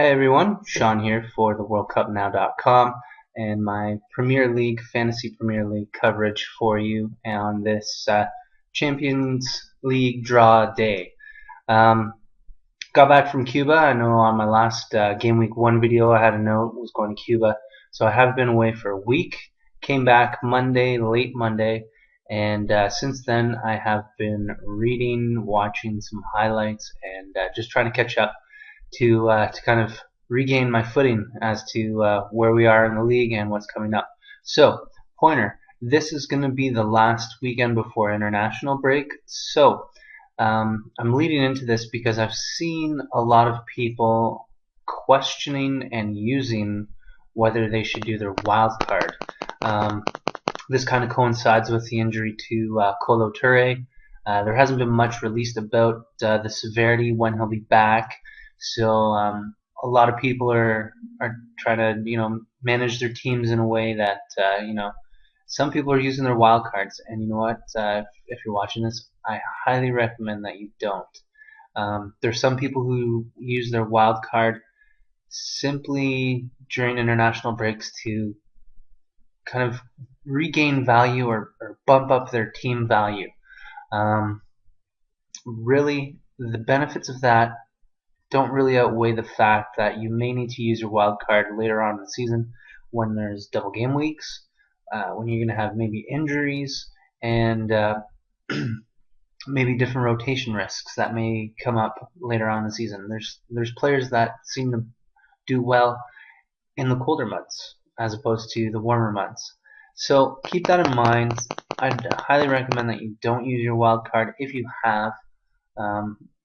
Hey everyone, Sean here for the WorldCupNow.com and my Premier League, Fantasy Premier League coverage for you on this Champions League draw day. Um, got back from Cuba. I know on my last Game Week 1 video I had a note was going to Cuba, so I have been away for a week. Came back Monday, late Monday, and since then I have been reading, watching some highlights, and just trying to catch up to kind of regain my footing as to where we are in the league and what's coming up. So, pointer, this is going to be the last weekend before international break. So, I'm leading into this because I've seen a lot of people questioning and using whether they should do their wild card. This kind of coincides with the injury to Kolo Touré. There hasn't been much released about the severity, when he'll be back. So a lot of people are trying to manage their teams in a way that some people are using their wild cards, and you know what? If you're watching this, I highly recommend that you don't. There's some people who use their wild card simply during international breaks to kind of regain value or bump up their team value. Really, the benefits of that don't really outweigh the fact that you may need to use your wild card later on in the season when there's double game weeks, when you're going to have maybe injuries and maybe different rotation risks that may come up later on in the season. There's players that seem to do well in the colder months as opposed to the warmer months. So keep that in mind. I'd highly recommend that you don't use your wild card if you have.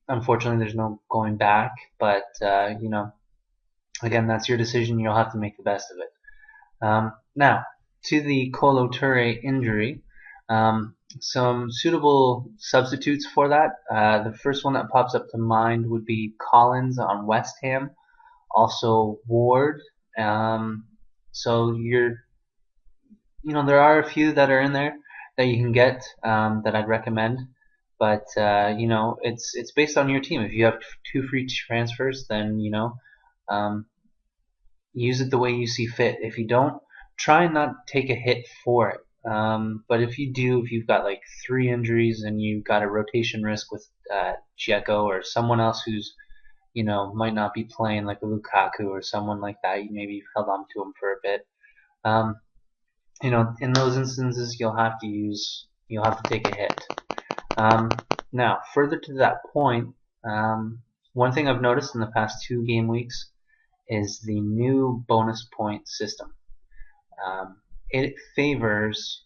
Unfortunately, there's no going back, but again, that's your decision. You'll have to make the best of it. Now, to the Kolo Touré injury, some suitable substitutes for that. The first one that pops up to mind would be Collins on West Ham, also Ward. So there are a few that are in there that you can get that I'd recommend. But it's based on your team. If you have two free transfers, then use it the way you see fit. If you don't, try and not take a hit for it. But if you do, if you've got like 3 injuries and you've got a rotation risk with Dzeko or someone else who's might not be playing, like a Lukaku or someone like that, you maybe held on to him for a bit. In those instances, you'll have to take a hit. Now, further to that point, one thing I've noticed in the past 2 game weeks is the new bonus point system. It favors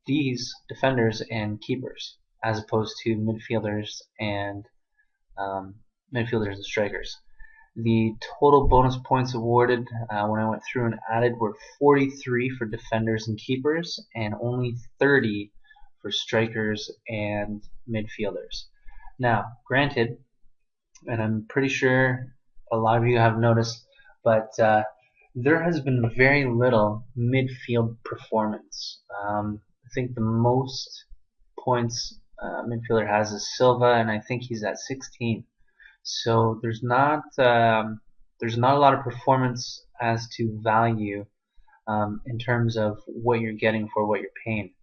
these defenders and keepers as opposed to midfielders and strikers. The total bonus points awarded when I went through and added were 43 for defenders and keepers and only 30 for strikers and midfielders. Now, granted, and I'm pretty sure a lot of you have noticed, but there has been very little midfield performance. I think the most points midfielder has is Silva, and I think he's at 16. So there's not a lot of performance as to value in terms of what you're getting for what you're paying.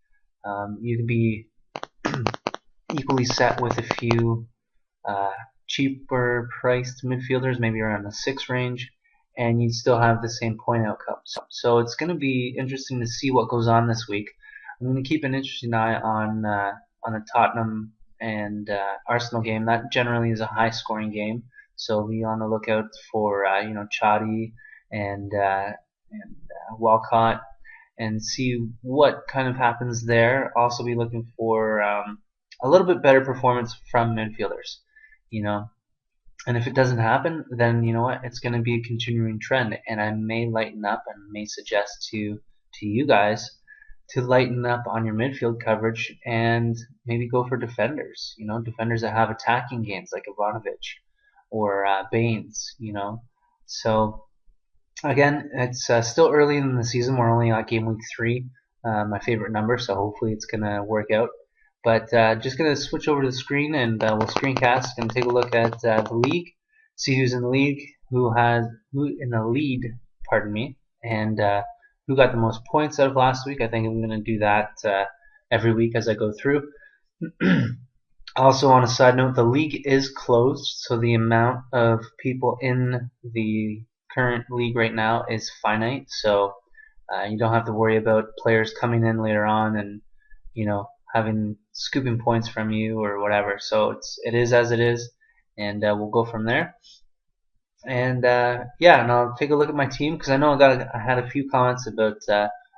You could be equally set with a few cheaper priced midfielders, maybe around the 6 range, and you'd still have the same point outcomes. So it's going to be interesting to see what goes on this week. I'm going to keep an interesting eye on the Tottenham and Arsenal game. That generally is a high scoring game, so be on the lookout for Chadi and Walcott, and see what kind of happens there. Also be looking for a little bit better performance from midfielders, and if it doesn't happen, then you know what, it's going to be a continuing trend, and I may lighten up and may suggest to you guys to lighten up on your midfield coverage and maybe go for defenders, defenders that have attacking games like Ivanovic or Baines, So again, it's still early in the season. We're only at game week 3, my favorite number, so hopefully it's going to work out. But just going to switch over to the screen and we'll screencast and take a look at the league, see who's in the league, who in the lead, pardon me, and who got the most points out of last week. I think I'm going to do that every week as I go through. Also, on a side note, the league is closed, so the amount of people in the current league right now is finite. So you don't have to worry about players coming in later on and having scooping points from you or whatever. So it is as it is, and we'll go from there. And yeah, and I'll take a look at my team because I know I had a few comments about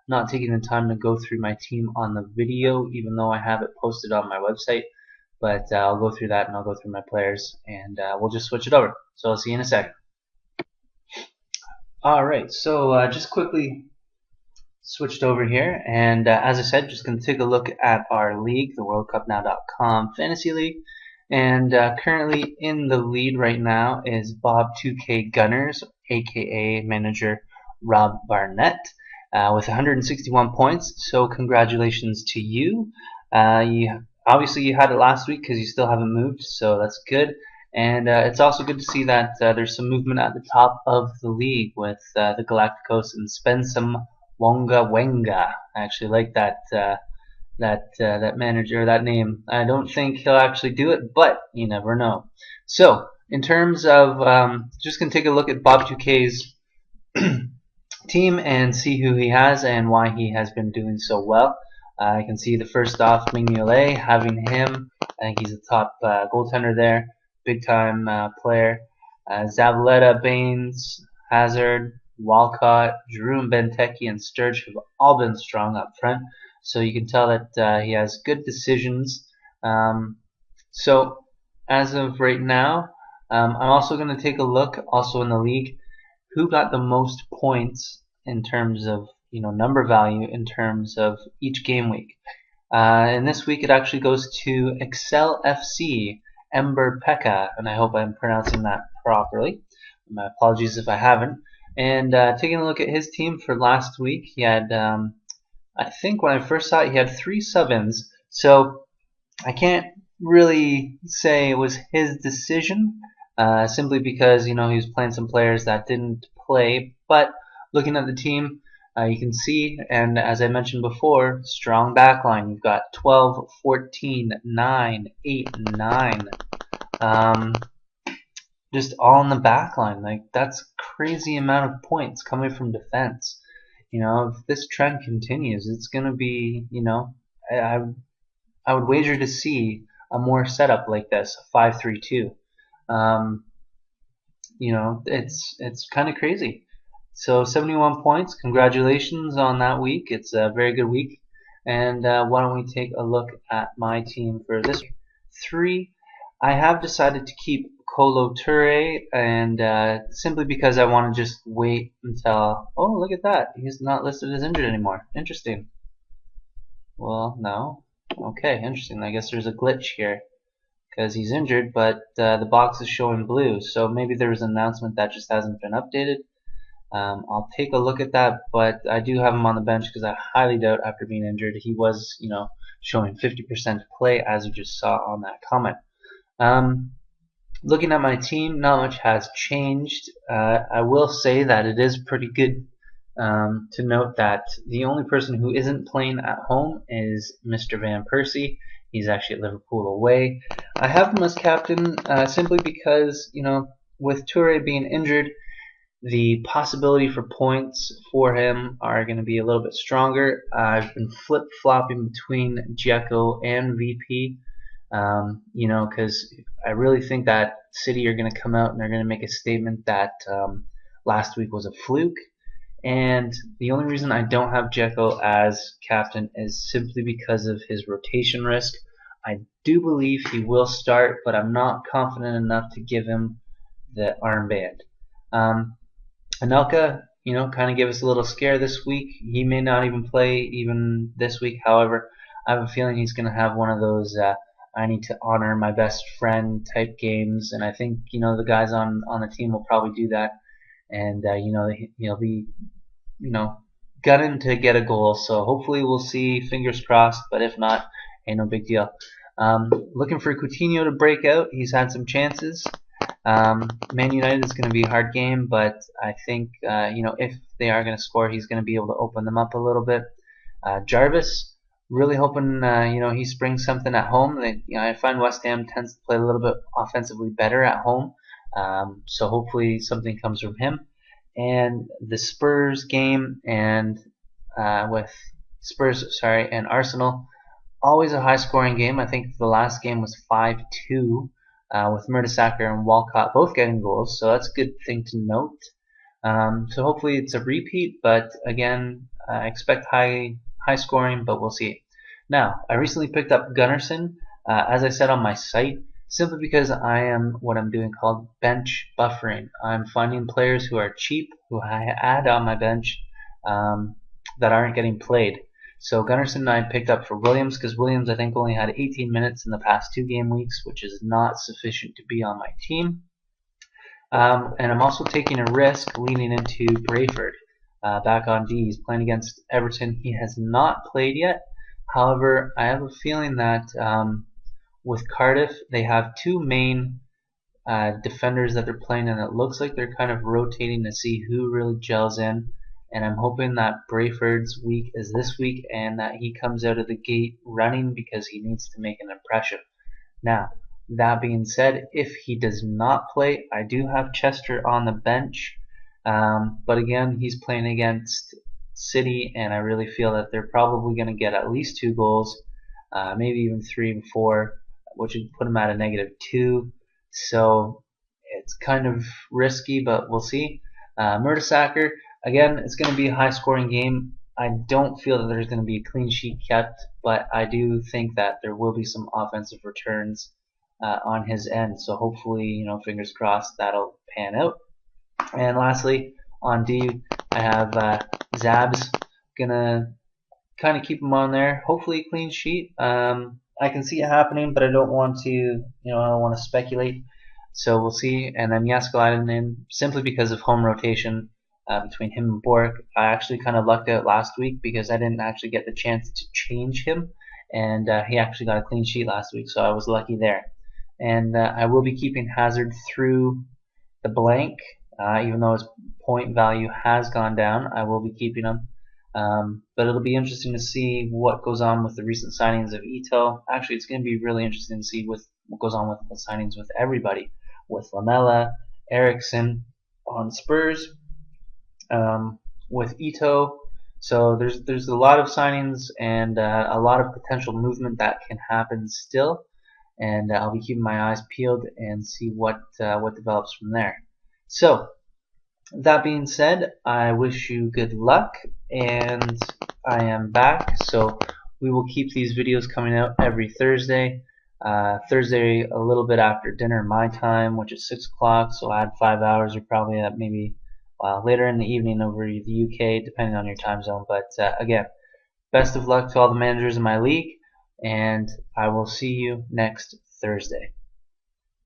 not taking the time to go through my team on the video, even though I have it posted on my website. But I'll go through that and I'll go through my players, and we'll just switch it over. So I'll see you in a second. Alright, so just quickly switched over here, and as I said, just going to take a look at our league, the WorldCupNow.com Fantasy League. And currently in the lead right now is Bob2K Gunners, aka manager Rob Barnett, with 161 points. So congratulations to you. Obviously you had it last week because you still haven't moved, so that's good. And it's also good to see that there's some movement at the top of the league with the Galacticos and Spensum Wonga Wenga. I actually like that that manager, that name. I don't think he'll actually do it, but you never know. So in terms of just gonna take a look at Bob2K's team and see who he has and why he has been doing so well. I can see the first off Mignolet, having him. I think he's the top goaltender there, big time player. Zavaleta, Baines, Hazard, Walcott, Giroux, Benteke, and Sturge have all been strong up front. So you can tell that he has good decisions. So as of right now, I'm also going to take a look, also in the league, who got the most points in terms of number value in terms of each game week. And this week it actually goes to Excel FC Ember Pekka, and I hope I'm pronouncing that properly. My apologies if I haven't. And taking a look at his team for last week, he had I think when I first saw it, he had 3 sub-ins, so I can't really say it was his decision, simply because he was playing some players that didn't play. But looking at the team, you can see, and as I mentioned before, strong backline. You've got 12, 14, 9, 8, 9, just all in the backline. Like, that's a crazy amount of points coming from defense. If this trend continues, it's going to be, I would wager to see a more setup like this, 5-3-2. It's kind of crazy. So 71 points, congratulations on that week. It's a very good week. And why don't we take a look at my team for this week. 3, I have decided to keep Kolo Toure, and simply because I want to just wait until, oh, look at that, he's not listed as injured anymore. Interesting. Well, no. Okay, interesting. I guess there's a glitch here because he's injured, but the box is showing blue, so maybe there was an announcement that just hasn't been updated. I'll take a look at that, but I do have him on the bench because I highly doubt after being injured he was, showing 50% play, as you just saw on that comment. Looking at my team, not much has changed. I will say that it is pretty good to note that the only person who isn't playing at home is Mr. Van Persie. He's actually at Liverpool away. I have him as captain simply because, with Toure being injured, the possibility for points for him are going to be a little bit stronger. I've been flip-flopping between Dzeko and VP. Because I really think that City are going to come out and they're going to make a statement that last week was a fluke. And the only reason I don't have Dzeko as captain is simply because of his rotation risk. I do believe he will start, but I'm not confident enough to give him the armband. Anelka, kind of gave us a little scare this week. He may not even play even this week. However, I have a feeling he's going to have one of those I need to honor my best friend type games, and I think the guys on the team will probably do that, and he'll be gunning to get a goal. So hopefully we'll see, fingers crossed. But if not, ain't no big deal. Looking for Coutinho to break out. He's had some chances, Man United is going to be a hard game, but I think if they are going to score, he's going to be able to open them up a little bit. Jarvis, really hoping he springs something at home. I find West Ham tends to play a little bit offensively better at home, so hopefully something comes from him. And the Spurs game and with Spurs, sorry, and Arsenal, always a high-scoring game. I think the last game was 5-2 with Mertesacker and Walcott both getting goals, so that's a good thing to note. So hopefully it's a repeat, but again, I expect high scoring, but we'll see. Now, I recently picked up Gunnarsson, as I said on my site, simply because I am what I'm doing called bench buffering. I'm finding players who are cheap, who I add on my bench, that aren't getting played. So Gunnarsson I picked up for Williams because Williams I think only had 18 minutes in the past 2 game weeks, which is not sufficient to be on my team. And I'm also taking a risk leaning into Brayford back on D. He's playing against Everton. He has not played yet. However, I have a feeling that with Cardiff, they have 2 main defenders that they're playing, and it looks like they're kind of rotating to see who really gels in. And I'm hoping that Brayford's week is this week and that he comes out of the gate running because he needs to make an impression. Now, that being said, if he does not play, I do have Chester on the bench. But again, he's playing against City, and I really feel that they're probably going to get at least 2 goals, maybe even 3 and 4, which would put him at a -2. So it's kind of risky, but we'll see. Mertesacker, again, it's going to be a high-scoring game. I don't feel that there's going to be a clean sheet kept, but I do think that there will be some offensive returns on his end. So hopefully, fingers crossed, that'll pan out. And lastly, on D, I have Zabs. Gonna kind of keep him on there. Hopefully, a clean sheet. I can see it happening, but I don't want to, I don't want to speculate. So we'll see. And then Jaskalainen in simply because of home rotation between him and Bork. I actually kind of lucked out last week because I didn't actually get the chance to change him, and he actually got a clean sheet last week, so I was lucky there. And I will be keeping Hazard through the blank, even though his point value has gone down. I will be keeping him. But it'll be interesting to see what goes on with the recent signings of Ito. Actually, it's going to be really interesting to see what goes on with the signings with everybody, with Lamela, Eriksson on Spurs, with Ito. So there's a lot of signings and a lot of potential movement that can happen still, and I'll be keeping my eyes peeled and see what develops from there. So that being said, I wish you good luck, and I am back. So we will keep these videos coming out every Thursday. Thursday a little bit after dinner my time, which is 6 o'clock, so add 5 hours, or probably at maybe later in the evening over the UK, depending on your time zone. But again, best of luck to all the managers in my league, and I will see you next Thursday.